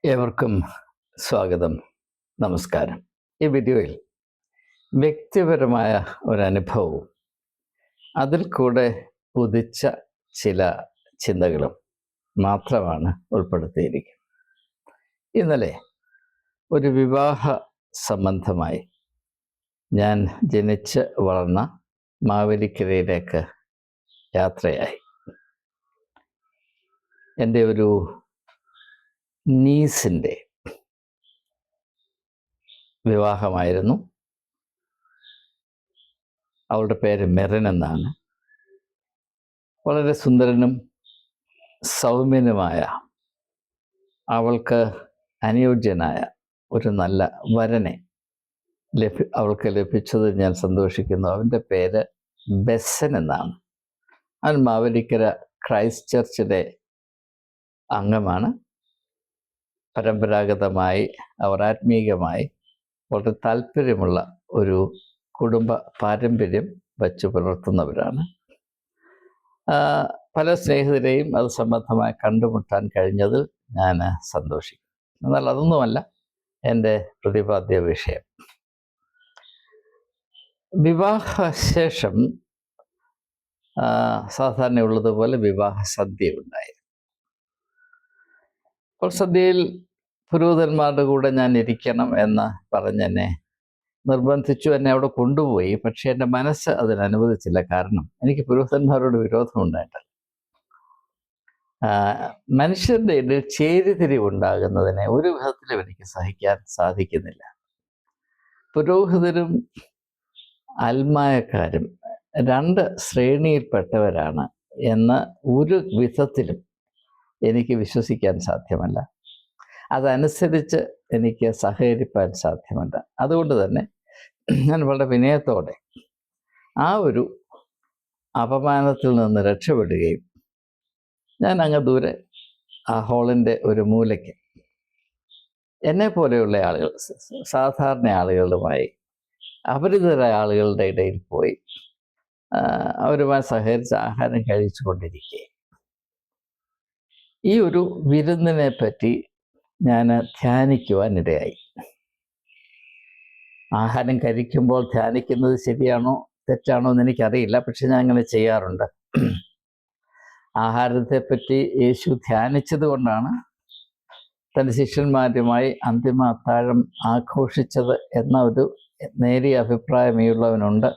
ഏവർക്കും സ്വാഗതം. നമസ്കാരം. ഈ വീഡിയോയിൽ വ്യക്തിപരമായ ഒരനുഭവവും അതിൽ കൂടെ ഉദിച്ച ചില ചിന്തകളും മാത്രമാണ് ഉൾപ്പെടുത്തിയിരിക്കുന്നത്. ഇന്നലെ ഒരു വിവാഹ സംബന്ധമായി ഞാൻ ജനിച്ച് വളർന്ന മാവേലിക്കരയിലേക്ക് യാത്രയായി. എൻ്റെ ഒരു നീസിൻ്റെ വിവാഹമായിരുന്നു. അവളുടെ പേര് മെറിൻ എന്നാണ്. വളരെ സുന്ദരനും സൗമ്യനുമായ, അവൾക്ക് അനുയോജ്യനായ ഒരു നല്ല വരനെ അവൾക്ക് ലഭിച്ചത് ഞാൻ സന്തോഷിക്കുന്നു. അവൻ്റെ പേര് ബെസൻ എന്നാണ്. അവൻ മാവേലിക്കര ക്രൈസ്റ്റ് ചർച്ചിലെ അംഗമാണ്. പരമ്പരാഗതമായി അവർ ആത്മീയമായി വളരെ താല്പര്യമുള്ള ഒരു കുടുംബ പാരമ്പര്യം വച്ചു പുലർത്തുന്നവരാണ്. പല സ്നേഹിതരെയും അത് സംബന്ധമായി കണ്ടുമുട്ടാൻ കഴിഞ്ഞതിൽ ഞാൻ സന്തോഷിക്കുന്നു. എന്നാൽ അതൊന്നുമല്ല എൻ്റെ പ്രതിപാദ്യ വിഷയം. വിവാഹശേഷം സാധാരണ ഉള്ളതുപോലെ വിവാഹ സദ്യ ഉണ്ടായി. അപ്പോൾ സദ്യയിൽ പുരോഹിതന്മാരുടെ കൂടെ ഞാൻ ഇരിക്കണം എന്ന് പറഞ്ഞെന്നെ നിർബന്ധിച്ചു, എന്നെ അവിടെ കൊണ്ടുപോയി. പക്ഷേ എൻ്റെ മനസ്സ് അതിനനുവദിച്ചില്ല. കാരണം എനിക്ക് പുരോഹിതന്മാരോട് വിരോധമുണ്ടായിട്ടില്ല. മനുഷ്യരുടെ ഇടയിൽ ചേരിതിരിവുണ്ടാകുന്നതിനെ ഒരു വിധത്തിലും എനിക്ക് സഹിക്കാൻ സാധിക്കുന്നില്ല. പുരോഹിതരും അൽമായക്കാരും രണ്ട് ശ്രേണിയിൽപ്പെട്ടവരാണ് എന്ന് ഒരു വിധത്തിലും എനിക്ക് വിശ്വസിക്കാൻ സാധ്യമല്ല. അതനുസരിച്ച് എനിക്ക് സഹകരിപ്പാൻ സാധ്യമല്ല. അതുകൊണ്ട് തന്നെ ഞാൻ വളരെ വിനയത്തോടെ ആ ഒരു അപമാനത്തിൽ നിന്ന് രക്ഷപ്പെടുകയും ഞാൻ അങ്ങ് ദൂരെ ആ ഹാളിൻ്റെ ഒരു മൂലയ്ക്ക് എന്നെ പോലെയുള്ള ആളുകൾ, സാധാരണ ആളുകളുമായി, അപരിചിതരായ ആളുകളുടെ ഇടയിൽ പോയി അവരുമായി സഹകരിച്ച് ആഹാരം കഴിച്ചു കൊണ്ടിരിക്കെ ഈ ഒരു വിരുന്നിനെ പറ്റി ഞാൻ ധ്യാനിക്കുവാനിടയായി. ആഹാരം കഴിക്കുമ്പോൾ ധ്യാനിക്കുന്നത് ശരിയാണോ തെറ്റാണോ എന്ന് എനിക്കറിയില്ല. പക്ഷെ ഞാൻ അങ്ങനെ ചെയ്യാറുണ്ട്. ആഹാരത്തെപ്പറ്റി യേശു ധ്യാനിച്ചത് കൊണ്ടാണ് തൻ്റെ ശിഷ്യന്മാരുമായി അന്തിമ അത്താഴം ആഘോഷിച്ചത് എന്ന ഒരു നേരിയ അഭിപ്രായമേയുള്ളവനുണ്ട്.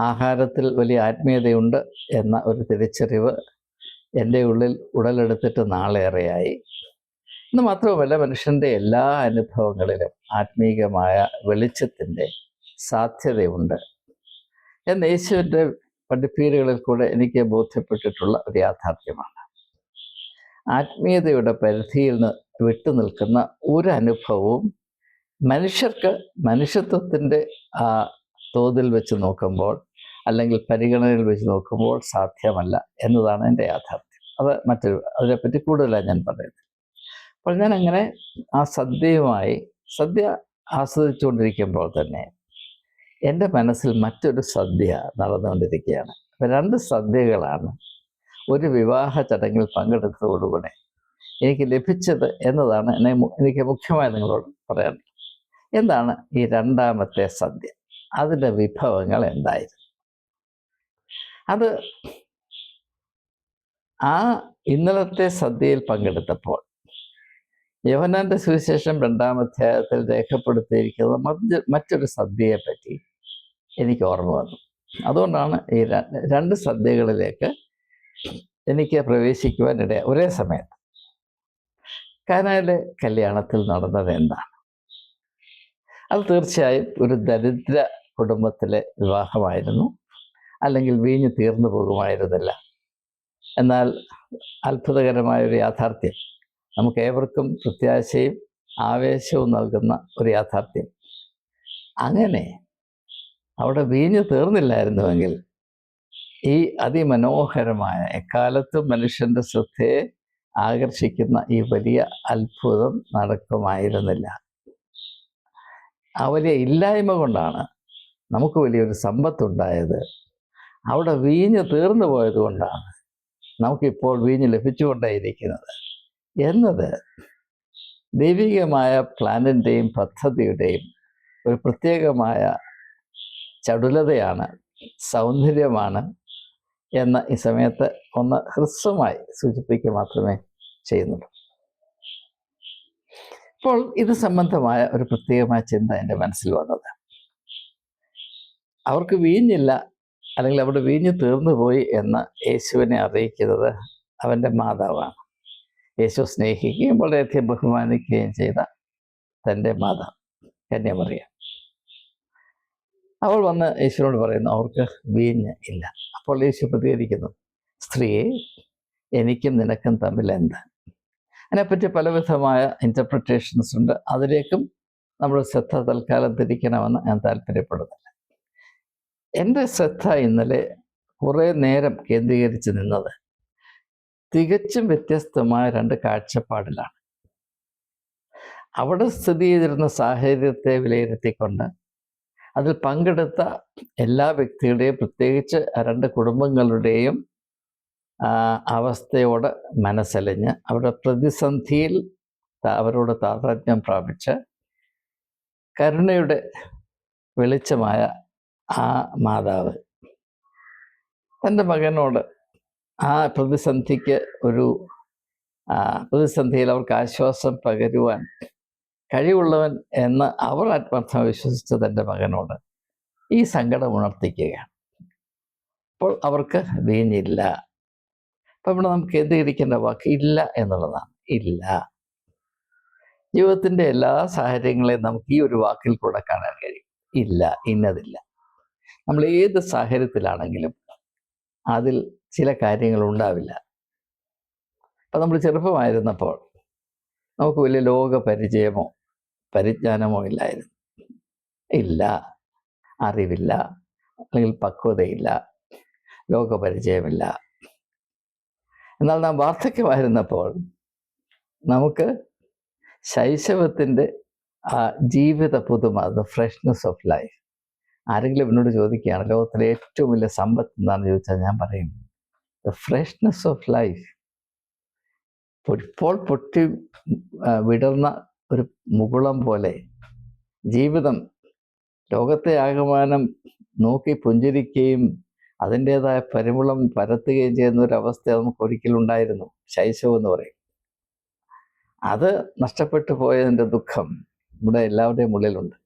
ആഹാരത്തിൽ വലിയ ആത്മീയതയുണ്ട് എന്ന ഒരു തിരിച്ചറിവ് എൻ്റെ ഉള്ളിൽ ഉടലെടുത്തിട്ട് നാളേറെയായി. എന്ന് മാത്രവുമല്ല, മനുഷ്യൻ്റെ എല്ലാ അനുഭവങ്ങളിലും ആത്മീയമായ വെളിച്ചത്തിൻ്റെ സാധ്യതയുണ്ട് എന്ന് യേശുവിൻ്റെ പഠിപ്പീരുകളിൽ കൂടെ എനിക്ക് ബോധ്യപ്പെട്ടിട്ടുള്ള ഒരു യാഥാർത്ഥ്യമാണ്. ആത്മീയതയുടെ പരിധിയിൽ നിന്ന് വിട്ടു നിൽക്കുന്ന ഒരു അനുഭവവും മനുഷ്യർക്ക് മനുഷ്യത്വത്തിൻ്റെ ആ തോതിൽ വെച്ച് നോക്കുമ്പോൾ, അല്ലെങ്കിൽ പരിഗണനയിൽ വെച്ച് നോക്കുമ്പോൾ സാധ്യമല്ല എന്നതാണ് എൻ്റെ യാഥാർത്ഥ്യം. അത് അതിനെപ്പറ്റി കൂടുതലാണ് ഞാൻ പറയുന്നത്. അപ്പോൾ ഞാൻ അങ്ങനെ ആ സദ്യ ആസ്വദിച്ചുകൊണ്ടിരിക്കുമ്പോൾ തന്നെ എൻ്റെ മനസ്സിൽ മറ്റൊരു സദ്യ നടന്നുകൊണ്ടിരിക്കുകയാണ്. അപ്പോൾ രണ്ട് സദ്യകളാണ് ഒരു വിവാഹ ചടങ്ങിൽ പങ്കെടുത്തതോടുകൂടെ എനിക്ക് ലഭിച്ചത് എന്നതാണ് എനിക്ക് മുഖ്യമായി നിങ്ങളോട് പറയാൻ. എന്താണ് ഈ രണ്ടാമത്തെ സദ്യ? അതിൻ്റെ വിഭവങ്ങൾ എന്തായിരുന്നു? അത് ആ ഇന്നലത്തെ സദ്യയിൽ പങ്കെടുത്തപ്പോൾ യോഹന്നാന്റെ സുവിശേഷം 2-ാം അധ്യായത്തിൽ രേഖപ്പെടുത്തിയിരിക്കുന്ന മറ്റൊരു സദ്യയെ പറ്റി എനിക്ക് ഓർമ്മ വന്നു. അതുകൊണ്ടാണ് ഈ രണ്ട് സദ്യകളിലേക്ക് എനിക്ക് പ്രവേശിക്കുവാൻ ഒരേ സമയത്ത്. കാനായിലെ കല്യാണത്തിൽ നടന്നത് എന്താണ്? അത് തീർച്ചയായും ഒരു ദരിദ്ര കുടുംബത്തിലെ വിവാഹമായിരുന്നു, അല്ലെങ്കിൽ വീഞ്ഞു തീർന്നു പോകുമായിരുന്നില്ല. എന്നാൽ അത്ഭുതകരമായൊരു യാഥാർത്ഥ്യം, നമുക്ക് ഏവർക്കും പ്രത്യാശയും ആവേശവും നൽകുന്ന ഒരു യാഥാർത്ഥ്യം, അങ്ങനെ അവിടെ വീഞ്ഞു തീർന്നില്ലായിരുന്നുവെങ്കിൽ ഈ അതിമനോഹരമായ, എക്കാലത്തും മനുഷ്യൻ്റെ ശ്രദ്ധയെ ആകർഷിക്കുന്ന ഈ വലിയ അത്ഭുതം നടക്കുമായിരുന്നില്ല. ആ വലിയ ഇല്ലായ്മ കൊണ്ടാണ് നമുക്ക് വലിയൊരു സമ്പത്തുണ്ടായത്. അവിടെ വീഞ്ഞ് തീർന്നു പോയത് കൊണ്ടാണ് നമുക്കിപ്പോൾ വീഞ്ഞ് ലഭിച്ചുകൊണ്ടേയിരിക്കുന്നത് എന്നത് ദൈവികമായ പ്ലാനിൻ്റെയും പദ്ധതിയുടെയും ഒരു പ്രത്യേകമായ ചടുലതയാണ്, സൗന്ദര്യമാണ് എന്ന് ഈ സമയത്ത് ഒന്ന് ഹ്രസ്വമായി സൂചിപ്പിക്കുക മാത്രമേ ചെയ്യുന്നുള്ളൂ. ഇപ്പോൾ ഇത് സംബന്ധമായ ഒരു പ്രത്യേകമായ ചിന്ത എൻ്റെ മനസ്സിൽ വന്നത്, അവർക്ക് വീഞ്ഞില്ല, അല്ലെങ്കിൽ അവിടെ വീഞ്ഞ് തീർന്നു പോയി എന്ന് യേശുവിനെ അറിയിക്കുന്നത് അവൻ്റെ മാതാവാണ്. യേശു സ്നേഹിക്കുകയും വളരെയധികം ബഹുമാനിക്കുകയും ചെയ്ത തൻ്റെ മാതാവ് കന്യാമറിയം. അവൾ വന്ന് യേശുവിനോട് പറയുന്നു, അവർക്ക് വീഞ്ഞ് ഇല്ല. അപ്പോൾ യേശു പ്രതികരിക്കുന്നു, സ്ത്രീയെ, എനിക്കും നിനക്കും തമ്മിൽ എന്ത്? അതിനെപ്പറ്റി പലവിധമായ ഇൻ്റർപ്രിറ്റേഷൻസ് ഉണ്ട്. അതിലേക്കും നമ്മൾ ശ്രദ്ധ തൽക്കാലം തിരിക്കണമെന്ന് ഞാൻ താല്പര്യപ്പെടുന്നില്ല. എൻ്റെ ശ്രദ്ധ ഇന്നലെ കുറേ നേരം കേന്ദ്രീകരിച്ച് നിന്നത് തികച്ചും വ്യത്യസ്തമായ രണ്ട് കാഴ്ചപ്പാടിലാണ്. അവിടെ സ്ഥിതി ചെയ്തിരുന്ന സാഹചര്യത്തെ വിലയിരുത്തിക്കൊണ്ട് അതിൽ പങ്കെടുത്ത എല്ലാ വ്യക്തികളുടെയും, പ്രത്യേകിച്ച് രണ്ട് കുടുംബങ്ങളുടെയും അവസ്ഥയോട് മനസ്സലിഞ്ഞ് അവരുടെ പ്രതിസന്ധിയിൽ അവരോട് താതാത്മ്യം പ്രാപിച്ച് കരുണയുടെ വെളിച്ചമായ ആ മാതാവ് തൻ്റെ മകനോട് ആ പ്രതിസന്ധിക്ക് പ്രതിസന്ധിയിൽ അവർക്ക് ആശ്വാസം പകരുവാൻ കഴിവുള്ളവൻ എന്ന് അവർ ആത്മാർത്ഥം വിശ്വസിച്ച തൻ്റെ മകനോട് ഈ സങ്കടം ഉണർത്തിക്കുകയാണ്. അപ്പോൾ അവർക്ക് വീഞ്ഞില്ല. അപ്പം ഇവിടെ നമുക്ക് കേന്ദ്രീകരിക്കേണ്ട വാക്ക് ഇല്ല എന്നുള്ളതാണ്. ഇല്ല. ജീവിതത്തിൻ്റെ എല്ലാ സാഹചര്യങ്ങളെയും നമുക്ക് ഈ ഒരു വാക്കിൽ കൂടെ കാണാൻ കഴിയും. ഇല്ല, ഇന്നതില്ല. നമ്മൾ ഏത് സാഹചര്യത്തിലാണെങ്കിലും അതിൽ ചില കാര്യങ്ങൾ ഉണ്ടാവില്ല. അപ്പം നമ്മൾ ചെറുപ്പമായിരുന്നപ്പോൾ നമുക്ക് വലിയ ലോക പരിജ്ഞാനമോ ഇല്ലായിരുന്നു. ഇല്ല, അറിവില്ല, അല്ലെങ്കിൽ പക്വതയില്ല, ലോകപരിചയമില്ല. എന്നാൽ നാം വാർദ്ധക്യമായിരുന്നപ്പോൾ നമുക്ക് ശൈശവത്തിൻ്റെ ആ ജീവിത പുതുമ, ദ ഫ്രഷ്നെസ് ഓഫ് ലൈഫ്. ആരെങ്കിലും എന്നോട് ചോദിക്കുകയാണ് ലോകത്തിലെ ഏറ്റവും വലിയ സമ്പത്ത് എന്താണെന്ന് ചോദിച്ചാൽ ഞാൻ പറയും ദ ഫ്രഷ്നെസ് ഓഫ് ലൈഫ്. ഇപ്പോൾ പൊട്ടി വിടർന്ന ഒരു മുകുളം പോലെ ജീവിതം ലോകത്തെ ആകമാനം നോക്കി പുഞ്ചിരിക്കുകയും അതിൻ്റേതായ പരിമളം പരത്തുകയും ചെയ്യുന്ന ഒരവസ്ഥ നമുക്ക് ഒരിക്കലും ഉണ്ടായിരുന്നു. ശൈശവം എന്ന് പറയും. അത് നഷ്ടപ്പെട്ടു പോയതിൻ്റെ ദുഃഖം നമ്മുടെ എല്ലാവരുടെയും ഉള്ളിലുണ്ട്.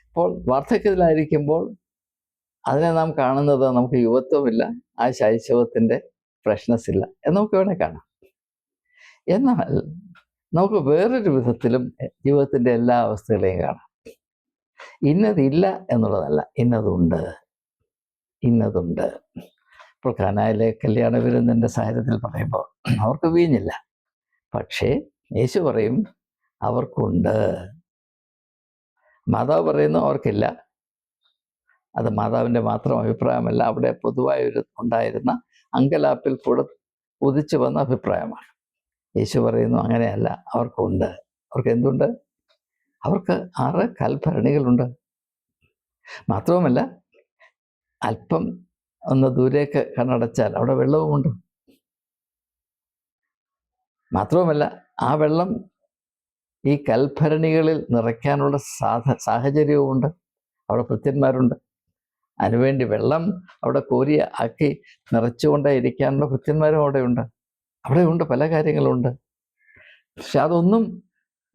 അപ്പോൾ വാർദ്ധക്യത്തിലായിരിക്കുമ്പോൾ അതിനെ നാം കാണുന്നത് നമുക്ക് യുവത്വമില്ല, ആ ശൈശവത്തിൻ്റെ ഫ്രഷ്നെസ് ഇല്ല എന്ന് നമുക്ക് വേണേൽ കാണാം. എന്നാൽ നമുക്ക് വേറൊരു വിധത്തിലും ജീവിതത്തിൻ്റെ എല്ലാ അവസ്ഥകളെയും കാണാം. ഇന്നതില്ല എന്നുള്ളതല്ല, ഇന്നതുണ്ട്. ഇപ്പോൾ കാനായിലെ കല്യാണ വിരുന്നിൻ്റെ സാഹചര്യത്തിൽ പറയുമ്പോൾ അവർക്ക് വീഞ്ഞില്ല, പക്ഷേ യേശു പറയും അവർക്കുണ്ട്. മാതാവ് പറയുന്നു അവർക്കില്ല. അത് മാതാവിൻ്റെ മാത്രം അഭിപ്രായമല്ല, അവിടെ പൊതുവായി ഉണ്ടായിരുന്ന അങ്കലാപ്പിൽ കൂടെ ഉദിച്ചു വന്ന അഭിപ്രായമാണ്. യേശു പറയുന്നു അങ്ങനെയല്ല, അവർക്കുണ്ട്. അവർക്ക് എന്തുണ്ട്? അവർക്ക് 6 കൽഭരണികളുണ്ട്. മാത്രവുമല്ല, അല്പം ഒന്ന് ദൂരേക്ക് കണ്ണടച്ചാൽ അവിടെ വെള്ളവുമുണ്ട്. മാത്രവുമല്ല, ആ വെള്ളം ഈ കൽഭരണികളിൽ നിറയ്ക്കാനുള്ള സാഹചര്യവുമുണ്ട്. അവിടെ ഭൃത്യന്മാരുണ്ട്. അതിനുവേണ്ടി വെള്ളം അവിടെ കോരി ആക്കി നിറച്ചുകൊണ്ടേ ഇരിക്കാനുള്ള ഭൃത്യന്മാരും അവിടെയുണ്ട്. പല കാര്യങ്ങളുണ്ട്. പക്ഷെ അതൊന്നും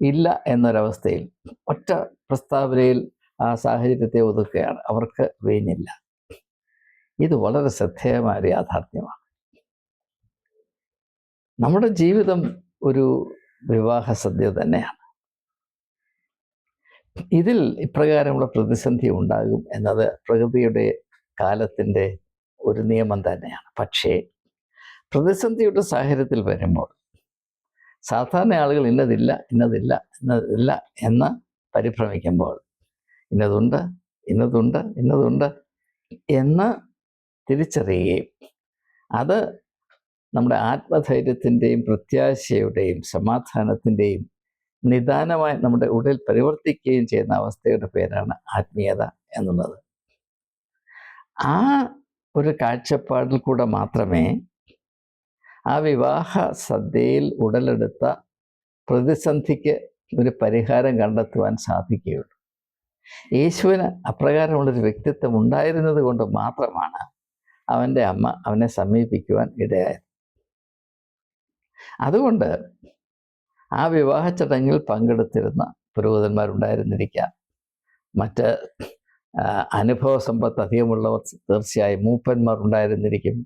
ഇല്ല എന്നൊരവസ്ഥയിൽ ഒറ്റ പ്രസ്താവനയിൽ ആ സാഹചര്യത്തെ ഒതുക്കുകയാണ്. അവർക്ക് വീഞ്ഞില്ല. ഇത് വളരെ ശ്രദ്ധേയമായ യാഥാർത്ഥ്യമാണ്. നമ്മുടെ ജീവിതം ഒരു വിവാഹ സദ്യ തന്നെയാണ്. ഇതിൽ ഇപ്രകാരമുള്ള പ്രതിസന്ധി ഉണ്ടാകും എന്നത് പ്രകൃതിയുടെ കാലത്തിൻ്റെ ഒരു നിയമം തന്നെയാണ്. പക്ഷേ പ്രതിസന്ധിയുടെ സാഹചര്യത്തിൽ വരുമ്പോൾ സാധാരണ ആളുകൾ ഇന്നതില്ല എന്ന് പരിഭ്രമിക്കുമ്പോൾ ഇന്നതുണ്ട് എന്ന് തിരിച്ചറിയുകയും അത് നമ്മുടെ ആത്മധൈര്യത്തിൻ്റെയും പ്രത്യാശയുടെയും സമാധാനത്തിൻ്റെയും നിദാനമായി നമ്മുടെ ഉള്ളിൽ പരിവർത്തിക്കുകയും ചെയ്യുന്ന അവസ്ഥയുടെ പേരാണ് ആത്മീയത എന്നുള്ളത്. ആ ഒരു കാഴ്ചപ്പാടിൽ കൂടെ മാത്രമേ ആ വിവാഹ സദ്യയിൽ ഉടലെടുത്ത പ്രതിസന്ധിക്ക് ഒരു പരിഹാരം കണ്ടെത്തുവാൻ സാധിക്കുകയുള്ളൂ. യേശുവിന് അപ്രകാരമുള്ളൊരു വ്യക്തിത്വം ഉണ്ടായിരുന്നത് കൊണ്ട് മാത്രമാണ് അവൻ്റെ അമ്മ അവനെ സമീപിക്കുവാൻ ഇടയായത്. അതുകൊണ്ട് ആ വിവാഹ ചടങ്ങിൽ പങ്കെടുത്തിരുന്ന പുരോഹിതന്മാരുണ്ടായിരുന്നിരിക്കാം, മറ്റ് അനുഭവ സമ്പത്ത് അധികമുള്ളവർ തീർച്ചയായും മൂപ്പന്മാർ ഉണ്ടായിരുന്നിരിക്കും,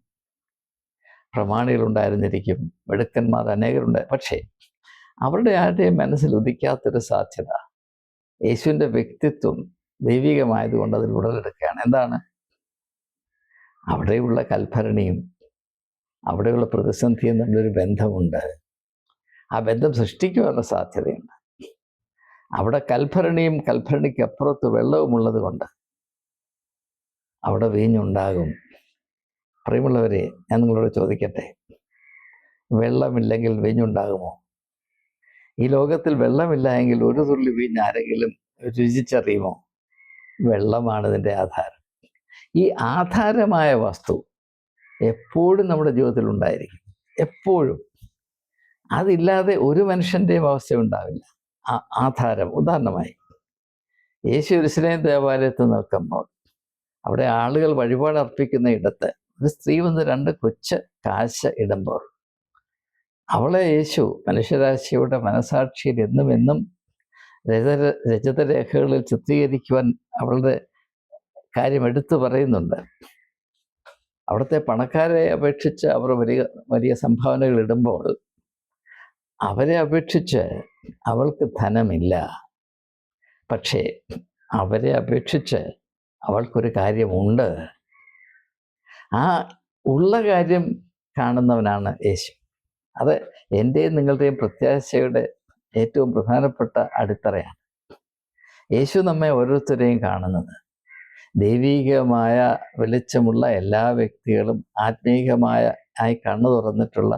പ്രമാണികളുണ്ടായിരുന്നിരിക്കും, മിടുക്കന്മാർ അനേകരുണ്ട്. പക്ഷേ അവരുടെ ആരുടെയും മനസ്സിൽ ഉദിക്കാത്തൊരു സാധ്യത യേശുവിൻ്റെ വ്യക്തിത്വം ദൈവികമായതുകൊണ്ട് അതിൽ ഉടലെടുക്കുകയാണ്. എന്താണ്? അവിടെയുള്ള കൽഭരണിയും അവിടെയുള്ള പ്രതിസന്ധിയും തമ്മിലൊരു ബന്ധമുണ്ട്. ആ ബന്ധം സൃഷ്ടിക്കുവാനുള്ള സാധ്യതയുണ്ട്. അവിടെ കൽഭരണിയും കൽഭരണിക്കപ്പുറത്ത് വെള്ളവും ഉള്ളത് കൊണ്ട് അവിടെ വീഞ്ഞുണ്ടാകും. പ്രിയമുള്ളവരെ, ഞാൻ നിങ്ങളോട് ചോദിക്കട്ടെ, വെള്ളമില്ലെങ്കിൽ വീഞ്ഞുണ്ടാകുമോ? ഈ ലോകത്തിൽ വെള്ളമില്ല എങ്കിൽ ഒരു തുള്ളി വീഞ്ഞ് ആരെങ്കിലും രുചിച്ചറിയുമോ? വെള്ളമാണ് ഇതിൻ്റെ ആധാരം. ഈ ആധാരമായ വസ്തു എപ്പോഴും നമ്മുടെ ജീവിതത്തിൽ ഉണ്ടായിരിക്കും, എപ്പോഴും. അതില്ലാതെ ഒരു മനുഷ്യൻ്റെയും അവസ്ഥ ഉണ്ടാവില്ല. ആധാരം. ഉദാഹരണമായി, യേശു യെരൂശലേം ദേവാലയത്തിൽ നിൽക്കുമ്പോൾ അവിടെ ആളുകൾ വഴിപാട് അർപ്പിക്കുന്ന ഇടത്ത് ഒരു സ്ത്രീ വന്ന് 2 കൊച്ച് കാശ് ഇടുമ്പോൾ അവളെ യേശു മനുഷ്യരാശിയുടെ മനസാക്ഷിയിൽ എന്നും രചിതരേഖകളിൽ ചിത്രീകരിക്കുവാൻ അവളുടെ കാര്യം എടുത്തു പറയുന്നുണ്ട്. അവിടുത്തെ പണക്കാരെ അപേക്ഷിച്ച് അവർ വലിയ സംഭാവനകൾ ഇടുമ്പോൾ അവരെ അപേക്ഷിച്ച് അവൾക്ക് ധനമില്ല. പക്ഷേ അവരെ അപേക്ഷിച്ച് അവൾക്കൊരു കാര്യമുണ്ട്. ആ ഉള്ള കാര്യം കാണുന്നവനാണ് യേശു. അത് എൻ്റെയും നിങ്ങളുടെയും പ്രത്യാശയുടെ ഏറ്റവും പ്രധാനപ്പെട്ട അടിത്തറയാണ്. യേശു നമ്മെ ഓരോരുത്തരെയും കാണുന്നത് ദൈവീകമായ വെളിച്ചമുള്ള എല്ലാ വ്യക്തികളും, ആത്മീകമായി കണ്ണു തുറന്നിട്ടുള്ള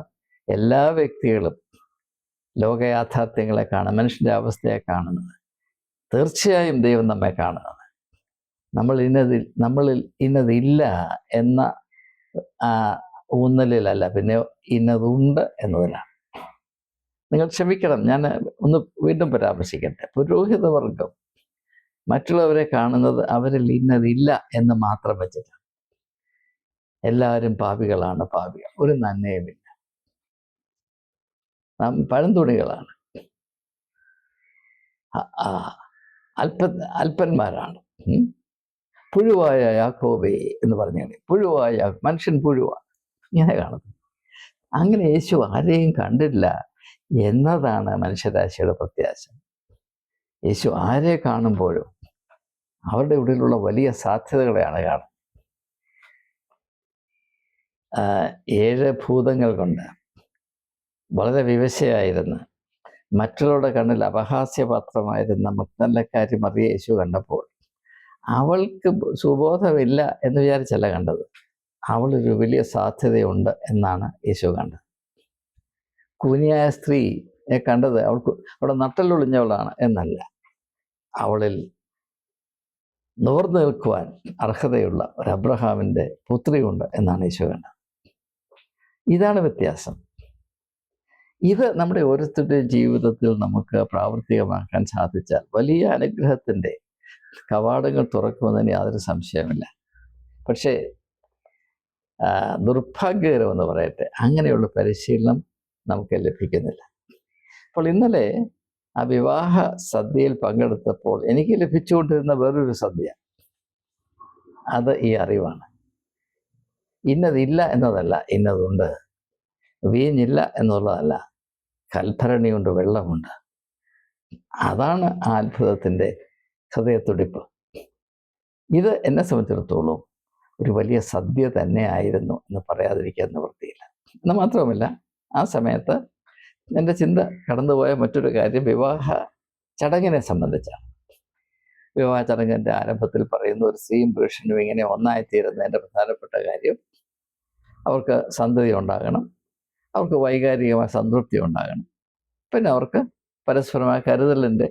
എല്ലാ വ്യക്തികളും ലോകയാഥാർത്ഥ്യങ്ങളെ കാണും, മനുഷ്യൻ്റെ അവസ്ഥയെ കാണുന്നത്. തീർച്ചയായും ദൈവം നമ്മെ കാണുന്നത് നമ്മളിൽ ഇന്നതില്ല എന്ന ഊന്നലിലല്ല, പിന്നെ ഇന്നതുണ്ട് എന്നതിലാണ്. നിങ്ങൾ ക്ഷമിക്കണം, ഞാൻ ഒന്ന് വീണ്ടും പരാമർശിക്കട്ടെ. പുരോഹിതവർഗം മറ്റുള്ളവരെ കാണുന്നത് അവരിൽ ഇന്നതില്ല എന്ന് മാത്രം വെച്ചിട്ടാണ്. എല്ലാവരും പാപികളാണ്, പാപികൾ, ഒരു നന്മയുമില്ല, നാം പഴന്തുണികളാണ്, അല്പന്മാരാണ്, പുഴുവായ യാക്കോബേ എന്ന് പറഞ്ഞാൽ പുഴുവായ മനുഷ്യൻ പുഴുവാണ്, ഇങ്ങനെ കാണുന്നു. അങ്ങനെ യേശു ആരെയും കണ്ടില്ല എന്നതാണ് മനുഷ്യരാശിയുടെ പ്രത്യാശ. യേശു ആരെ കാണുമ്പോഴും അവരുടെ ഉള്ളിലുള്ള വലിയ സാധ്യതകളെയാണ് കാണുന്നത്. 7 ഭൂതങ്ങൾ കൊണ്ട് വളരെ വിവശയായിരുന്ന് മറ്റുള്ളവരുടെ കണ്ണിൽ അപഹാസ്യപാത്രമായിരുന്ന മഗ്ദലക്കാരി മറിയ യേശു കണ്ടപ്പോൾ അവൾക്ക് സുബോധമില്ല എന്ന് വിചാരിച്ചല്ല കണ്ടത്, അവളൊരു വലിയ സാധ്യതയുണ്ട് എന്നാണ് യേശു കണ്ടത്. കൂനിയായ സ്ത്രീയെ കണ്ടത് അവിടെ നട്ടലൊളിഞ്ഞവളാണ് എന്നല്ല, അവളിൽ നിവർന്നു നിൽക്കുവാൻ അർഹതയുള്ള ഒരു അബ്രഹാമിൻ്റെ പുത്രിയുണ്ട് എന്നാണ് യേശു കണ്ടത്. ഇതാണ് വ്യത്യാസം. ഇത് നമ്മുടെ ഓരോരുത്തരുടെയും ജീവിതത്തിൽ നമുക്ക് പ്രാവർത്തികമാക്കാൻ സാധിച്ചാൽ വലിയ അനുഗ്രഹത്തിൻ്റെ കവാടങ്ങൾ തുറക്കുമെന്നതിന് യാതൊരു സംശയമില്ല. പക്ഷേ ദുർഭാഗ്യകരമെന്ന് പറയട്ടെ, അങ്ങനെയുള്ള പരിശീലനം നമുക്ക് ലഭിക്കുന്നില്ല. അപ്പോൾ ഇന്നലെ ആ വിവാഹ സദ്യയിൽ പങ്കെടുത്തപ്പോൾ എനിക്ക് ലഭിച്ചുകൊണ്ടിരുന്ന വേറൊരു സദ്യ, അത് ഈ അറിവാണ്. ഇന്നതില്ല എന്നതല്ല, ഇന്നതുണ്ട്. വീഞ്ഞില്ല എന്നുള്ളതല്ല, കൽഭരണിയുണ്ട്, വെള്ളമുണ്ട്. അതാണ് ആ അത്ഭുതത്തിൻ്റെ ഹൃദയത്തുടിപ്പ്. ഇത് എന്നെ സംബന്ധിച്ചിടത്തോളം ഒരു വലിയ സദ്യ തന്നെയായിരുന്നു എന്ന് പറയാതിരിക്കാൻ നിവൃത്തിയില്ല. എന്ന് മാത്രവുമല്ല, ആ സമയത്ത് എൻ്റെ ചിന്ത കടന്നുപോയ മറ്റൊരു കാര്യം വിവാഹ ചടങ്ങിനെ സംബന്ധിച്ചാണ്. വിവാഹ ചടങ്ങിൻ്റെ ആരംഭത്തിൽ പറയുന്ന ഒരു സ്ത്രീയും പുരുഷനും ഇങ്ങനെ ഒന്നായിത്തീരുന്നതിൻ്റെ പ്രധാനപ്പെട്ട കാര്യം അവർക്ക് സന്തതി ഉണ്ടാകണം, അവർക്ക് വൈകാരികമായ സംതൃപ്തി ഉണ്ടാകണം, പിന്നെ അവർക്ക് പരസ്പരമായ കരുതലിൻ്റെ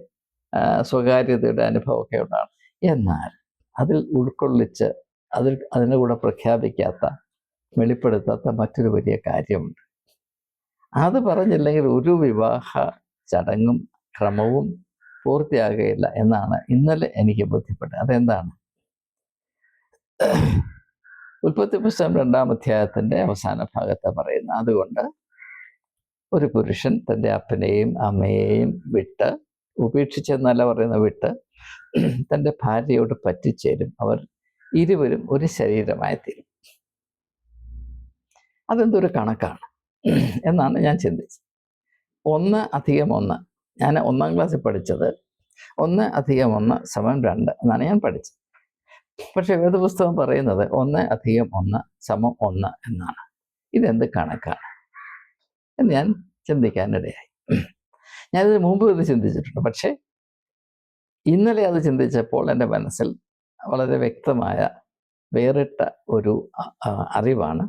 സ്വകാര്യതയുടെ അനുഭവമൊക്കെ ഉണ്ടാകണം. എന്നാൽ അതിൽ ഉൾക്കൊള്ളിച്ച് അതിൻ്റെ കൂടെ പ്രഖ്യാപിക്കാത്ത, വെളിപ്പെടുത്താത്ത മറ്റൊരു വലിയ കാര്യമുണ്ട്. അത് പറഞ്ഞില്ലെങ്കിൽ ഒരു വിവാഹ ചടങ്ങും ക്രമവും പൂർത്തിയാകുകയില്ല എന്നാണ് ഇന്നലെ എനിക്ക് ബോധ്യപ്പെട്ടത്. അതെന്താണ്? ഉൽപ്പത്തി പുസ്തകം 2-ാം അധ്യായത്തിൻ്റെ അവസാന ഭാഗത്ത് പറയുന്ന, അതുകൊണ്ട് ഒരു പുരുഷൻ തൻ്റെ അപ്പനെയും അമ്മയെയും വിട്ട്, ഉപേക്ഷിച്ചെന്നല്ല പറയുന്ന, വിട്ട് തൻ്റെ ഭാര്യയോട് പറ്റിച്ചേരും, അവർ ഇരുവരും ഒരു ശരീരമായി തീരും. അതെന്തൊരു കണക്കാണ് എന്നാണ് ഞാൻ ചിന്തിച്ചത്. 1+1, ഞാൻ 1-ാം ക്ലാസ്സിൽ പഠിച്ചത് 1+1 = 2 എന്നാണ് ഞാൻ പഠിച്ചത്. പക്ഷേ വേദപുസ്തകം പറയുന്നത് 1+1 = 1 എന്നാണ്. ഇതെന്ത് കണക്കാണ് എന്ന് ഞാൻ ചിന്തിക്കാനിടയായി. ഞാനിതിന് മുമ്പ് ഇത് ചിന്തിച്ചിട്ടുണ്ട്. പക്ഷേ ഇന്നലെ അത് ചിന്തിച്ചപ്പോൾ എൻ്റെ മനസ്സിൽ വളരെ വ്യക്തമായ വേറിട്ട ഒരു അറിവാണ്,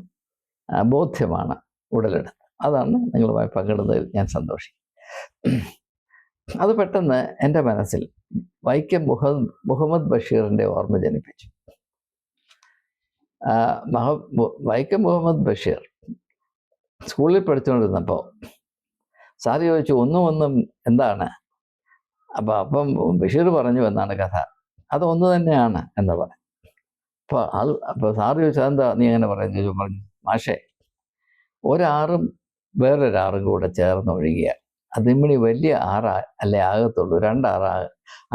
ബോധ്യമാണ് ഉടലെടുത്തത്. അതാണ് നിങ്ങളുമായി പങ്കിടുന്നതിൽ ഞാൻ സന്തോഷിക്കും. അത് പെട്ടെന്ന് എൻ്റെ മനസ്സിൽ വൈക്കം മുഹമ്മദ് ബഷീറിൻ്റെ ഓർമ്മ ജനിപ്പിച്ചു. വൈക്കം മുഹമ്മദ് ബഷീർ സ്കൂളിൽ പഠിച്ചുകൊണ്ടിരുന്നപ്പോൾ സാറ് ചോദിച്ചു, 1+1 എന്താണ്? അപ്പം ബഷീർ പറഞ്ഞു എന്നാണ് കഥ, അത് 1 തന്നെയാണ് എന്ന് പറഞ്ഞു. അപ്പോൾ സാറ് ചോദിച്ചു, അതെന്താ നീ അങ്ങനെ പറഞ്ഞു? മാഷേ, ഒരാറും വേറൊരാറും കൂടെ ചേർന്ന് ഒഴുകിയ അതിമ്മണി വലിയ അല്ലേ ആകത്തുള്ളൂ, 2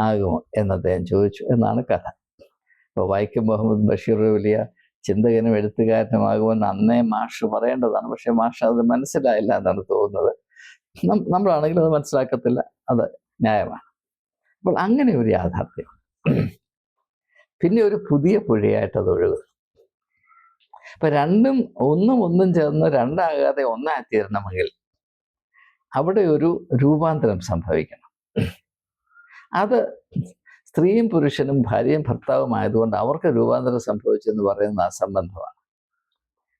ആകുമോ എന്ന് അദ്ദേഹം ചോദിച്ചു എന്നാണ് കഥ. അപ്പോൾ വൈക്കം മുഹമ്മദ് ബഷീർ വലിയ ചിന്തകനും എഴുത്തുകാരനുമാകുമെന്ന് അന്നേ മാഷ് പറയേണ്ടതാണ്. പക്ഷേ മാഷ് അത് മനസ്സിലായില്ല എന്നാണ് തോന്നുന്നത്. നമ്മളാണെങ്കിലും അത് മനസ്സിലാക്കത്തില്ല, അത് ന്യായമാണ്. അപ്പോൾ അങ്ങനെ ഒരു യാഥാർത്ഥ്യം. പിന്നെ ഒരു പുതിയ പുഴയായിട്ട് അത് ഒഴുകുന്നു. അപ്പം 1+1 ചേർന്ന് 2 ആകാതെ 1 തീരണമെങ്കിൽ അവിടെ ഒരു രൂപാന്തരം സംഭവിക്കണം. അത് സ്ത്രീയും പുരുഷനും ഭാര്യയും ഭർത്താവുമായതുകൊണ്ട് അവർക്ക് രൂപാന്തരം സംഭവിച്ചെന്ന് പറയുന്നത് അസംബന്ധമാണ്.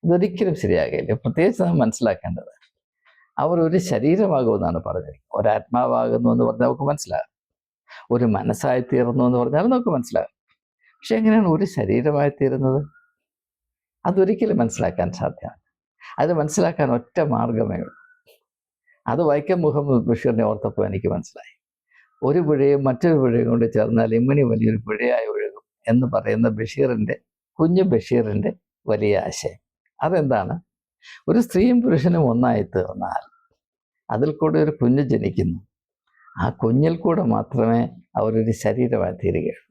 ഇതൊരിക്കലും ശരിയാകില്ല. പ്രത്യേകിച്ച് നാം മനസ്സിലാക്കേണ്ടത്, അവർ ഒരു ശരീരമാകുമെന്നാണ് പറഞ്ഞിരിക്കുന്നത്. ഒരാത്മാവാകുന്നു എന്ന് പറഞ്ഞാൽ നമുക്ക് മനസ്സിലാകും. ഒരു മനസ്സായി തീർന്നു എന്ന് പറഞ്ഞാൽ നമുക്ക് മനസ്സിലാകും. പക്ഷെ എങ്ങനെയാണ് ഒരു ശരീരമായി തീരുന്നത്? അതൊരിക്കലും മനസ്സിലാക്കാൻ സാധ്യമല്ല. അത് മനസ്സിലാക്കാൻ ഒറ്റ മാർഗമേ ഉള്ളൂ. അത് വൈക്കം മുഹമ്മദ് ബഷീറിനെ ഓർത്തപ്പോൾ എനിക്ക് മനസ്സിലായി. ഒരു പുഴയും മറ്റൊരു പുഴയും കൊണ്ട് ചേർന്നാൽ ഇമ്മണി വലിയൊരു പുഴയായി ഒഴുകും എന്ന് പറയുന്ന കുഞ്ഞു ബഷീറിൻ്റെ വലിയ ആശയം അതെന്താണ്? ഒരു സ്ത്രീയും പുരുഷനും ഒന്നായി തീർന്നാൽ അതിൽ കൂടെ ഒരു കുഞ്ഞ് ജനിക്കുന്നു. ആ കുഞ്ഞിൽ കൂടെ മാത്രമേ അവരൊരു ശരീരമായി തീരുകയുള്ളൂ.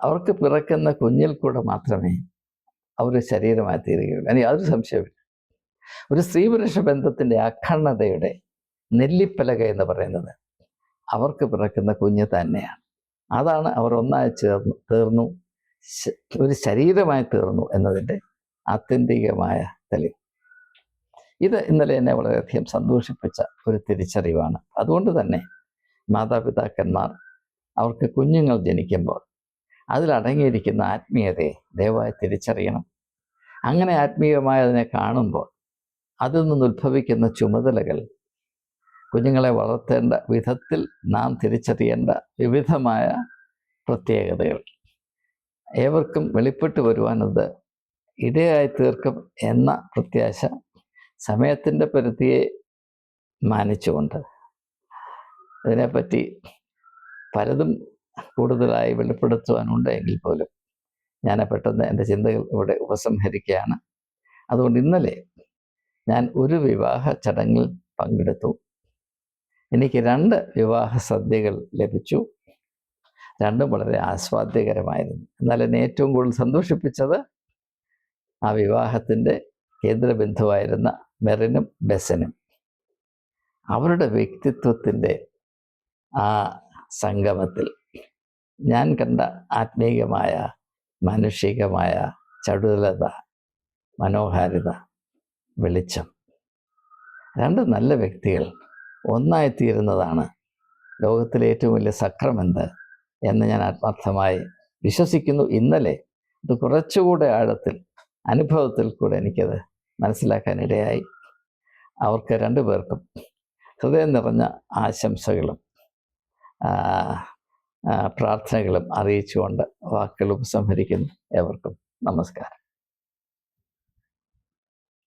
അവർക്ക് പിറക്കുന്ന കുഞ്ഞിൽ കൂടെ മാത്രമേ അവർ ശരീരമായി തീരുകയുള്ളൂ. എനിക്ക് യാതൊരു സംശയമില്ല. ഒരു സ്ത്രീ പുരുഷ ബന്ധത്തിൻ്റെ അഖണ്ഡതയുടെ നെല്ലിപ്പലക എന്ന് പറയുന്നത് അവർക്ക് പിറക്കുന്ന കുഞ്ഞ് തന്നെയാണ്. അതാണ് അവർ ഒന്നായി തീർന്നു, ഒരു ശരീരമായി തീർന്നു എന്നതിൻ്റെ ആത്യന്തികമായ തെളിവ്. ഇത് ഇന്നലെ എന്നെ വളരെയധികം സന്തോഷിപ്പിച്ച ഒരു തിരിച്ചറിവാണ്. അതുകൊണ്ട് തന്നെ മാതാപിതാക്കന്മാർ അവർക്ക് കുഞ്ഞുങ്ങൾ ജനിക്കുമ്പോൾ അതിലടങ്ങിയിരിക്കുന്ന ആത്മീയതയെ ദയവായി തിരിച്ചറിയണം. അങ്ങനെ ആത്മീയമായി അതിനെ കാണുമ്പോൾ അതിൽ നിന്ന് ഉത്ഭവിക്കുന്ന ചുമതലകൾ, കുഞ്ഞുങ്ങളെ വളർത്തേണ്ട വിധത്തിൽ നാം തിരിച്ചറിയേണ്ട വിവിധമായ പ്രത്യേകതകൾ ഏവർക്കും വെളിപ്പെട്ട് വരുവാനത് ഇടയായി തീർക്കും എന്ന പ്രത്യാശ സമയത്തിൻ്റെ പരിധിയെ മാനിച്ചുകൊണ്ട് ഇതിനെപ്പറ്റി പലതും കൂടുതലായി വെളിപ്പെടുത്തുവാനുണ്ട് എങ്കിൽ പോലും ഞാൻ പെട്ടെന്ന് എൻ്റെ ചിന്തകൾ ഇവിടെ ഉപസംഹരിക്കുകയാണ്. അതുകൊണ്ട് ഇന്നലെ ഞാൻ ഒരു വിവാഹ ചടങ്ങിൽ പങ്കെടുത്തു. എനിക്ക് 2 വിവാഹ സദ്യകൾ ലഭിച്ചു. 2ഉം വളരെ ആസ്വാദ്യകരമായിരുന്നു. എന്നാൽ എന്നെ ഏറ്റവും കൂടുതൽ സന്തോഷിപ്പിച്ചത് ആ വിവാഹത്തിൻ്റെ കേന്ദ്രബിന്ദുവായിരുന്ന മെറിനും ബെസനും അവരുടെ വ്യക്തിത്വത്തിൻ്റെ ആ സംഗമത്തിൽ ഞാൻ കണ്ട ആത്മീയമായ മാനുഷികമായ ചടുലത, മനോഹാരിത, വെളിച്ചം. 2 നല്ല വ്യക്തികൾ ഒന്നായിത്തീരുന്നതാണ് ലോകത്തിലെ ഏറ്റവും വലിയ സക്രമെന്ത് എന്ന് ഞാൻ ആത്മാർത്ഥമായി വിശ്വസിക്കുന്നു. ഇന്നലെ ഇത് കുറച്ചുകൂടെ ആഴത്തിൽ അനുഭവത്തിൽ കൂടെ എനിക്കത് മനസ്സിലാക്കാനിടയായി. അവർക്ക് 2 പേർക്കും ഹൃദയം നിറഞ്ഞ ആശംസകളും പ്രാർത്ഥനകളും അറിയിച്ചുകൊണ്ട് വാക്കുകൾ ഉപസംഹരിക്കുന്നു. ഏവർക്കും നമസ്കാരം.